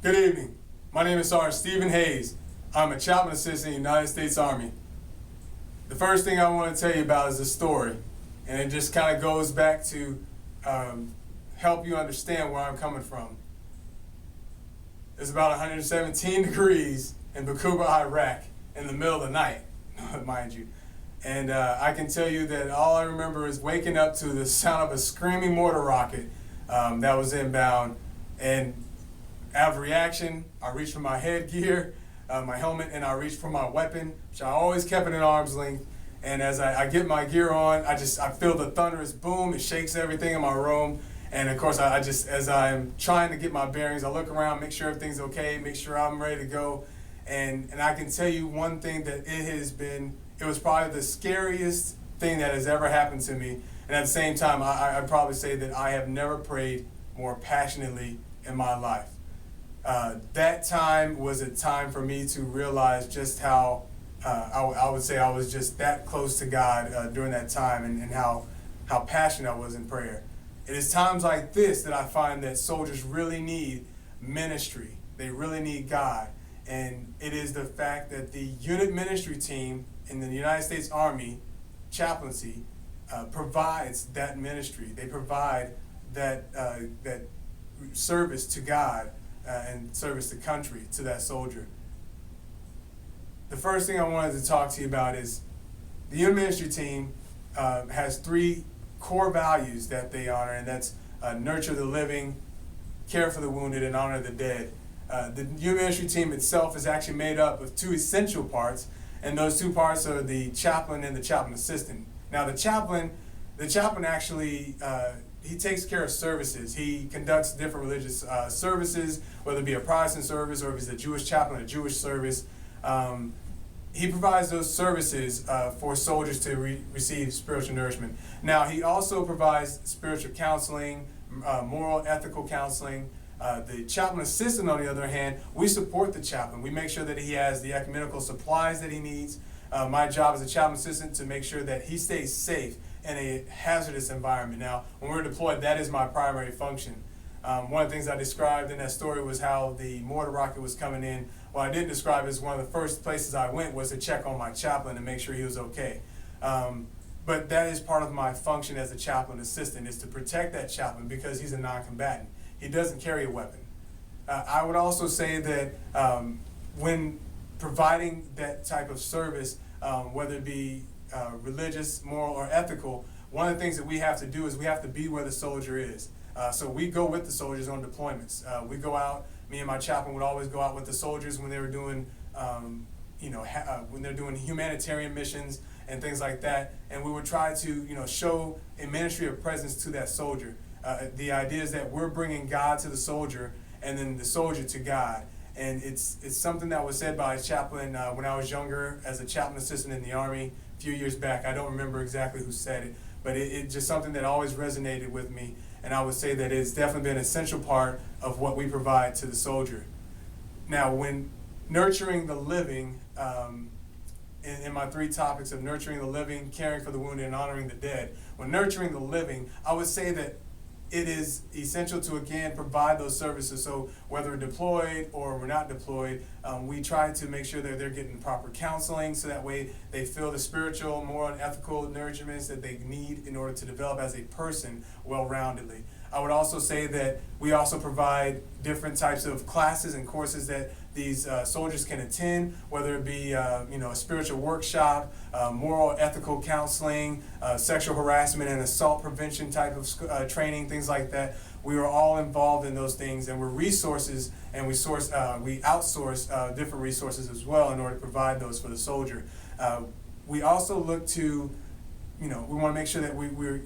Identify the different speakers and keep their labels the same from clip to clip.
Speaker 1: Good evening. My name is Sergeant Stephen Hayes. I'm a chaplain assistant in the United States Army. The first thing I want to tell you about is a story, and it just kind of goes back to help you understand where I'm coming from. It's about 117 degrees in Bakuba, Iraq, in the middle of the night, mind you. And I can tell you that all I remember is waking up to the sound of a screaming mortar rocket that was inbound. And out of reaction, I reached for my headgear, my helmet, and I reached for my weapon, which I always kept at an arm's length. And as I get my gear on, I feel the thunderous boom. It shakes everything in my room. And of course, as I'm trying to get my bearings, I look around, make sure everything's okay, make sure I'm ready to go. And I can tell you one thing that it was probably the scariest thing that has ever happened to me. And at the same time, I'd probably say that I have never prayed more passionately in my life. That time was a time for me to realize just how I would say I was just that close to God during that time, and how passionate I was in prayer. It is times like this that I find that soldiers really need ministry. They really need God. And it is the fact that the unit ministry team in the United States Army, Chaplaincy, provides that ministry. They provide that service to God and service to country to that soldier. The first thing I wanted to talk to you about is the unit ministry team has 3 core values that they honor, and that's nurture the living, care for the wounded, and honor the dead. The unit ministry team itself is actually made up of 2 essential parts, and those 2 parts are the chaplain and the chaplain assistant. Now the chaplain actually, he takes care of services. He conducts different religious services, whether it be a Protestant service or if he's a Jewish chaplain, a Jewish service. He provides those services for soldiers to receive spiritual nourishment. Now, he also provides spiritual counseling, moral, ethical counseling. The chaplain assistant, on the other hand, we support the chaplain. We make sure that he has the ecumenical supplies that he needs. My job as a chaplain assistant to make sure that he stays safe in a hazardous environment. Now, when we're deployed, that is my primary function. One of the things I described in that story was how the mortar rocket was coming in. What I didn't describe is one of the first places I went was to check on my chaplain and make sure he was okay. But that is part of my function as a chaplain assistant, is to protect that chaplain because he's a non-combatant. He doesn't carry a weapon. I would also say that when providing that type of service, whether it be religious, moral, or ethical, one of the things that we have to do is we have to be where the soldier is. So we go with the soldiers on deployments. We go out. Me and my chaplain would always go out with the soldiers when they were doing, when they're doing humanitarian missions and things like that. And we would try to, show a ministry of presence to that soldier. The idea is that we're bringing God to the soldier, and then the soldier to God. And it's something that was said by a chaplain when I was younger as a chaplain assistant in the Army a few years back. I don't remember exactly who said it, but it's just something that always resonated with me. And I would say that it's definitely been an essential part of what we provide to the soldier. Now, when nurturing the living, in my 3 topics of nurturing the living, caring for the wounded, and honoring the dead, when nurturing the living, I would say that it is essential to, again, provide those services. So whether we're deployed or we're not deployed, we try to make sure that they're getting proper counseling so that way they feel the spiritual, moral, and ethical nurturements that they need in order to develop as a person well-roundedly. I would also say that we also provide different types of classes and courses that these soldiers can attend, whether it be a spiritual workshop, moral, ethical counseling, sexual harassment and assault prevention type of training, things like that. We are all involved in those things, and we're resources, and we outsource different resources as well in order to provide those for the soldier. We also look to, we want to make sure that we're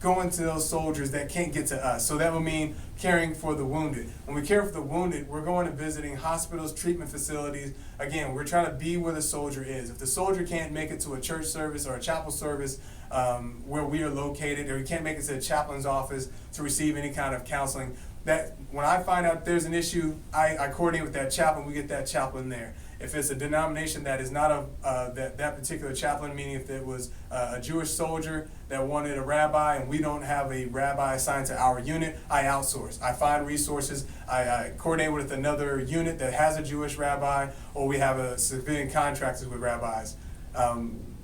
Speaker 1: going to those soldiers that can't get to us. So that will mean caring for the wounded. When we care for the wounded, we're going and visiting hospitals, treatment facilities. Again, we're trying to be where the soldier is. If the soldier can't make it to a church service or a chapel service where we are located, or he can't make it to the chaplain's office to receive any kind of counseling, that when I find out there's an issue, I coordinate with that chaplain, we get that chaplain there. If it's a denomination that is not that particular chaplain, meaning if it was a Jewish soldier that wanted a rabbi and we don't have a rabbi assigned to our unit, I outsource. I find resources. I coordinate with another unit that has a Jewish rabbi, or we have a civilian contractors with rabbis.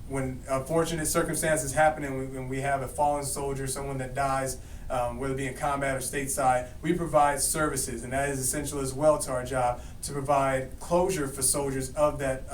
Speaker 1: When unfortunate circumstances happen and we have a fallen soldier, someone that dies, whether it be in combat or stateside, we provide services, and that is essential as well to our job, to provide closure for soldiers of that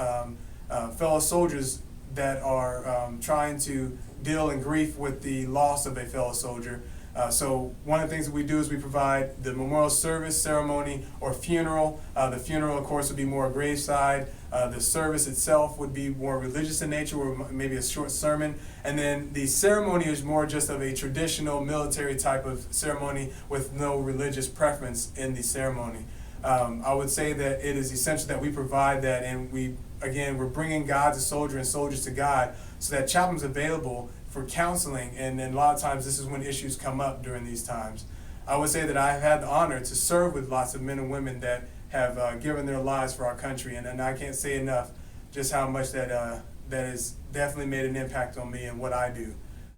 Speaker 1: fellow soldiers that are trying to deal in grief with the loss of a fellow soldier. So one of the things that we do is we provide the memorial service, ceremony, or funeral. The funeral, of course, would be more graveside. The service itself would be more religious in nature, or maybe a short sermon. And then the ceremony is more just of a traditional military type of ceremony with no religious preference in the ceremony. I would say that it is essential that we provide that, and we're bringing God to soldier and soldiers to God, so that chaplain's available for counseling, and then a lot of times this is when issues come up during these times. I would say that I have had the honor to serve with lots of men and women that have given their lives for our country, and I can't say enough just how much that has definitely made an impact on me and what I do.